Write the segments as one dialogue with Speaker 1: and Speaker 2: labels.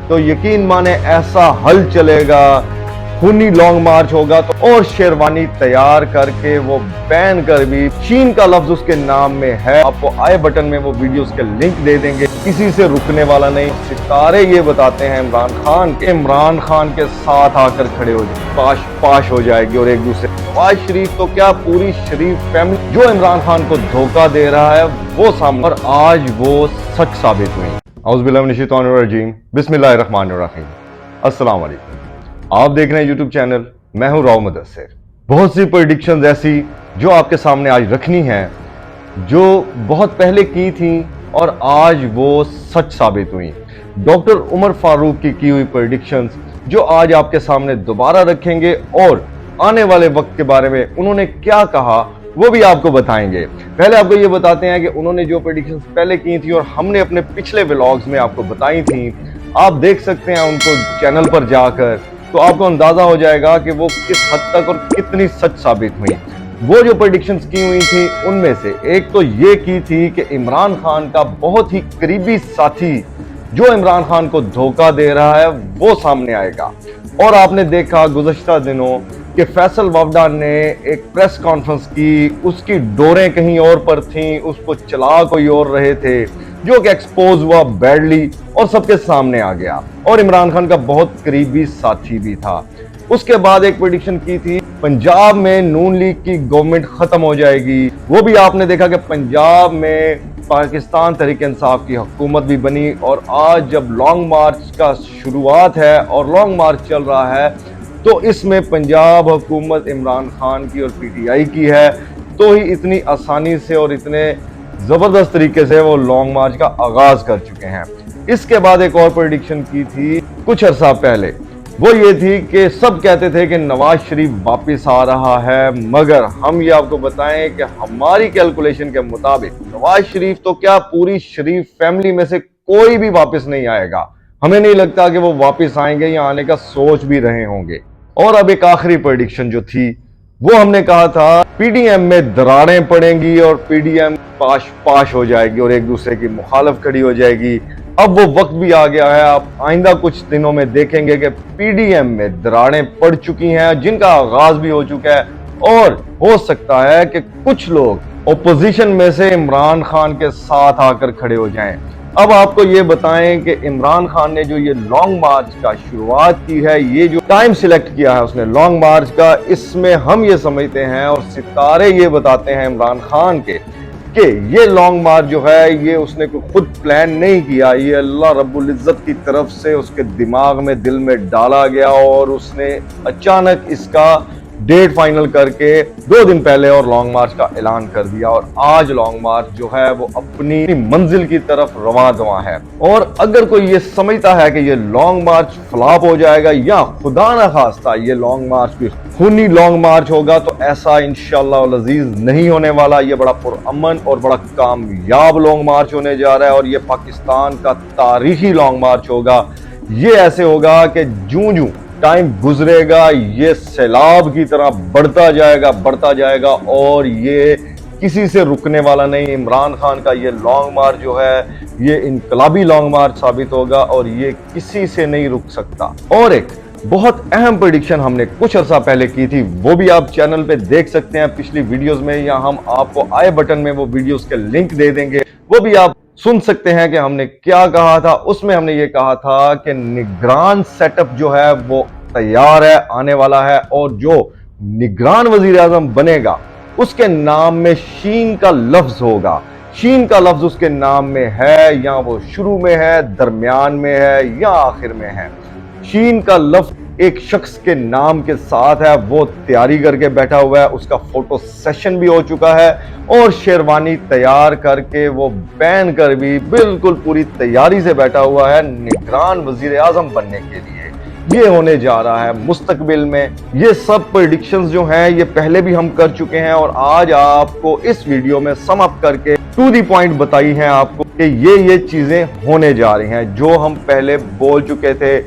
Speaker 1: तो यकीन माने ऐसा हल चलेगा, खूनी लॉन्ग मार्च होगा तो और शेरवानी तैयार करके वो पहन कर भी चीन का लफ्ज उसके नाम में है। आपको आई बटन में वो वीडियोस के लिंक दे देंगे, किसी से रुकने वाला नहीं। सितारे ये बताते हैं इमरान खान के साथ आकर खड़े हो जाए, पाश पाश हो जाएगी और एक दूसरे। नवाज शरीफ तो क्या पूरी शरीफ फैमिली जो इमरान खान को धोखा दे रहा है वो सामने, और आज वो सच साबित हुई। औज़ुबिल्लाहि मिनश्शैतानिर्रजीम, बिस्मिल्लाहिर्रहमानिर्रहीम। अस्सलाम वालेकुम। आप देख रहे हैं यूट्यूब चैनल, मैं हूं राव मुदस्सिर। बहुत सी प्रेडिक्शंस ऐसी जो आपके सामने आज रखनी है, जो बहुत पहले की थी और आज वो सच साबित हुई। डॉक्टर उमर फारूक की हुई प्रेडिक्शंस जो आज आपके सामने दोबारा रखेंगे और आने वाले वक्त के बारे में उन्होंने क्या कहा वो भी आपको बताएंगे। पहले आपको ये बताते हैं कि उन्होंने जो प्रेडिक्शंस पहले की थी और हमने अपने पिछले व्लॉग्स में आपको बताई थी, आप देख सकते हैं उनको चैनल पर जाकर, तो आपको अंदाजा हो जाएगा कि वो किस हद तक और कितनी सच साबित हुई। वो जो प्रेडिक्शंस की हुई थी उनमें से एक तो ये की थी कि इमरान खान का बहुत ही करीबी साथी जो इमरान खान को धोखा दे रहा है वो सामने आएगा। और आपने देखा गुज़श्ता दिनों कि फैसल वावडा ने एक प्रेस कॉन्फ्रेंस की, उसकी डोरें कहीं और पर थीं, उसको चला कोई और रहे थे, जो कि एक्सपोज हुआ बैडली और सबके सामने आ गया, और इमरान खान का बहुत करीबी साथी भी था। उसके बाद एक प्रेडिक्शन की थी पंजाब में नून लीग की गवर्नमेंट खत्म हो जाएगी। वो भी आपने देखा कि पंजाब में पाकिस्तान तहरीक इंसाफ की हुकूमत भी बनी, और आज जब लॉन्ग मार्च का शुरुआत है और लॉन्ग मार्च चल रहा है तो इसमें पंजाब हुकूमत इमरान खान की और पीटीआई की है, तो ही इतनी आसानी से और इतने जबरदस्त तरीके से वो लॉन्ग मार्च का आगाज कर चुके हैं। इसके बाद एक और प्रेडिक्शन की थी कुछ अरसा पहले, वो ये थी कि सब कहते थे कि नवाज शरीफ वापस आ रहा है, मगर हम ये आपको बताएं कि हमारी कैलकुलेशन के मुताबिक नवाज शरीफ तो क्या पूरी शरीफ फैमिली में से कोई भी वापस नहीं आएगा। हमें नहीं लगता कि वो वापस आएंगे या आने का सोच भी रहे होंगे। और अब एक आखिरी प्रेडिक्शन जो थी वो हमने कहा था पीडीएम में दरारें पड़ेंगी और पीडीएम पाश पाश हो जाएगी और एक दूसरे की मुखालफ खड़ी हो जाएगी। अब वो वक्त भी आ गया है, आप आइंदा कुछ दिनों में देखेंगे कि पीडीएम में दरारें पड़ चुकी हैं, जिनका आगाज भी हो चुका है, और हो सकता है कि कुछ लोग ओपोजिशन में से इमरान खान के साथ आकर खड़े हो जाएं। अब आपको ये बताएं कि इमरान खान ने जो ये लॉन्ग मार्च का शुरुआत की है, ये जो टाइम सिलेक्ट किया है उसने लॉन्ग मार्च का, इसमें हम ये समझते हैं और सितारे ये बताते हैं इमरान खान के कि ये लॉन्ग मार्च जो है ये उसने कोई खुद प्लान नहीं किया, ये अल्लाह रब्बुल इज्जत की तरफ से उसके दिमाग में दिल में डाला गया और उसने अचानक इसका डेट फाइनल करके 2 दिन पहले और लॉन्ग मार्च का ऐलान कर दिया, और आज लॉन्ग मार्च जो है वो अपनी मंजिल की तरफ रवां दवा है। और अगर कोई ये समझता है कि ये लॉन्ग मार्च फ्लॉप हो जाएगा या खुदा ना खास्ता ये लॉन्ग मार्च भी खूनी लॉन्ग मार्च होगा, तो ऐसा इंशाअल्लाह अल अजीज नहीं होने वाला। ये बड़ा पुरअमन और बड़ा कामयाब लॉन्ग मार्च होने जा रहा है, और ये पाकिस्तान का तारीखी लॉन्ग मार्च होगा। ये ऐसे होगा कि जूं जूं टाइम गुजरेगा ये सैलाब की तरह बढ़ता जाएगा और ये किसी से रुकने वाला नहीं। इमरान खान का ये लॉन्ग मार्च जो है ये इनकलाबी लॉन्ग मार्च साबित होगा और ये किसी से नहीं रुक सकता। और एक बहुत अहम प्रेडिक्शन हमने कुछ अर्सा पहले की थी, वो भी आप चैनल पे देख सकते हैं पिछली वीडियोस में, या हम आपको आई बटन में वो वीडियोस के लिंक दे देंगे, वो भी आप सुन सकते हैं कि हमने क्या कहा था। उसमें हमने ये कहा था कि निगरान सेटअप जो है वो तैयार है, आने वाला है, और जो निगरान वजीर आजम बनेगा उसके नाम में शीन का लफ्ज होगा। शीन का लफ्ज उसके नाम में है, या वो शुरू में है, दरमियान में है, या आखिर में है। शीन का लफ्ज एक शख्स के नाम के साथ है, वो तैयारी करके बैठा हुआ है, उसका फोटो सेशन भी हो चुका है और शेरवानी तैयार करके वो पहन कर भी बिल्कुल पूरी तैयारी से बैठा हुआ है निगरान वजीर आजम बनने के लिए। ये होने जा रहा है मुस्तकबिल में। ये सब प्रेडिक्शंस जो हैं ये पहले भी हम कर चुके हैं, और आज आपको इस वीडियो में सम अप करके टू दी पॉइंट बताई हैं आपको कि ये चीजें होने जा रही हैं जो हम पहले बोल चुके थे।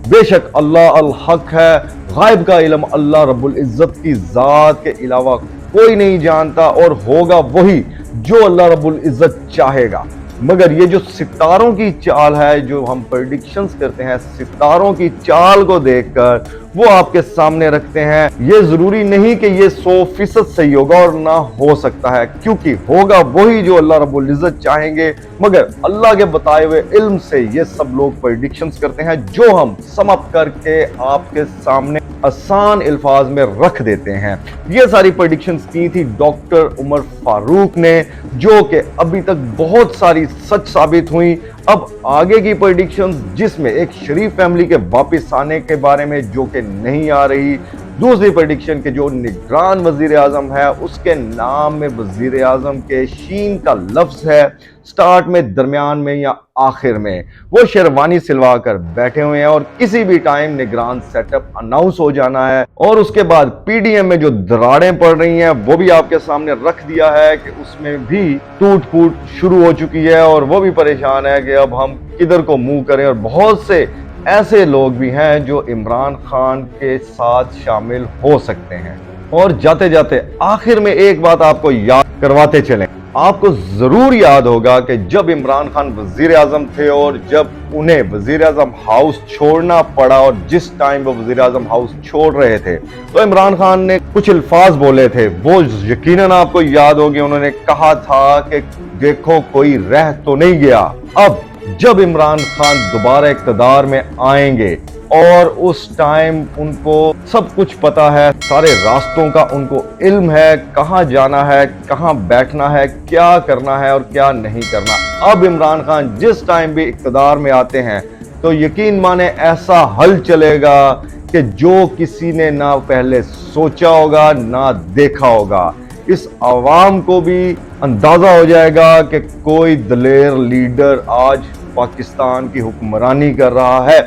Speaker 1: बेशक अल्लाह अल हक है, गायब का इल्म अल्लाह रब्बुल इज्जत की जात के अलावा कोई नहीं जानता, और होगा वही जो अल्लाह रब्बुल इज्जत चाहेगा। मगर ये जो सितारों की चाल है, जो हम प्रेडिक्शंस करते हैं, सितारों की चाल को देखकर वो आपके सामने रखते हैं। ये जरूरी नहीं कि ये 100% सही होगा, और ना हो सकता है, क्योंकि होगा वही जो अल्लाह रब्बुल इज्जत चाहेंगे। मगर अल्लाह के बताए हुए इल्म से ये सब लोग प्रेडिक्शंस करते हैं, जो हम समअप करके आपके सामने आसान अल्फाज में रख देते हैं। ये सारी प्रेडिक्शंस की थी डॉक्टर उमर फारूक ने, जो कि अभी तक बहुत सारी सच साबित हुई। अब आगे की प्रेडिक्शंस, जिसमें एक शरीफ फैमिली के वापस आने के बारे में जो कि नहीं आ रही, दूसरी प्रेडिक्शन के जो निगरान वजीर आजम है उसके नाम में वजीर आजम के शीन का लफ्ज है, स्टार्ट में, दरमियान में या आखिर में। वो शेरवानी सिलवा कर बैठे हुए हैं और किसी भी टाइम निगरान सेटअप अनाउंस हो जाना है। और उसके बाद पीडीएम में जो दरारें पड़ रही हैं वो भी आपके सामने रख दिया है कि उसमें भी टूट फूट शुरू हो चुकी है, और वो भी परेशान है कि अब हम किधर को मुंह करें। और बहुत से ऐसे लोग भी हैं जो इमरान खान के साथ शामिल हो सकते हैं। और जाते जाते आखिर में एक बात आपको याद करवाते चलें। आपको जरूर याद होगा कि जब इमरान खान वजीर आजम थे और जब उन्हें वजीर आजम हाउस छोड़ना पड़ा, और जिस टाइम वो वजीर आजम हाउस छोड़ रहे थे, तो इमरान खान ने कुछ अल्फाज बोले थे। वो यकीनन आपको याद होगी, उन्होंने कहा था कि देखो कोई रह तो नहीं गया। अब जब इमरान खान दोबारा इक़्तिदार में आएंगे और उस टाइम उनको सब कुछ पता है, सारे रास्तों का उनको इल्म है, कहाँ जाना है, कहाँ बैठना है, क्या करना है और क्या नहीं करना। अब इमरान खान जिस टाइम भी इक़्तिदार में आते हैं तो यकीन माने ऐसा हल चलेगा कि जो किसी ने ना पहले सोचा होगा ना देखा होगा। इस आवाम को भी अंदाजा हो जाएगा कि कोई दलेर लीडर आज पाकिस्तान की हुक्मरानी कर रहा है,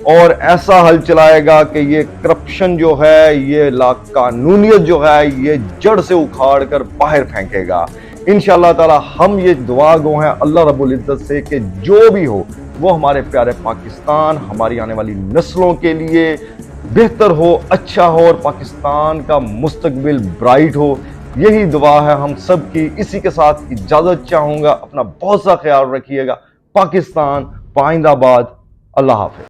Speaker 1: और ऐसा हल चलाएगा कि ये करप्शन जो है, ये लाकानूनियत जो है, ये जड़ से उखाड़ कर बाहर फेंकेगा। इंशाअल्लाह ताला हम ये दुआ गो हैं अल्लाह रब्बुल इज्जत से कि जो भी हो वो हमारे प्यारे पाकिस्तान, हमारी आने वाली नस्लों के लिए बेहतर हो, अच्छा हो, और पाकिस्तान का मुस्तकबिल ब्राइट हो। यही दुआ है हम सब की। इसी के साथ इजाजत चाहूंगा। अपना बहुत सा ख्याल रखिएगा। पाकिस्तान पाइंदाबाद। अल्लाह हाफ़िज़।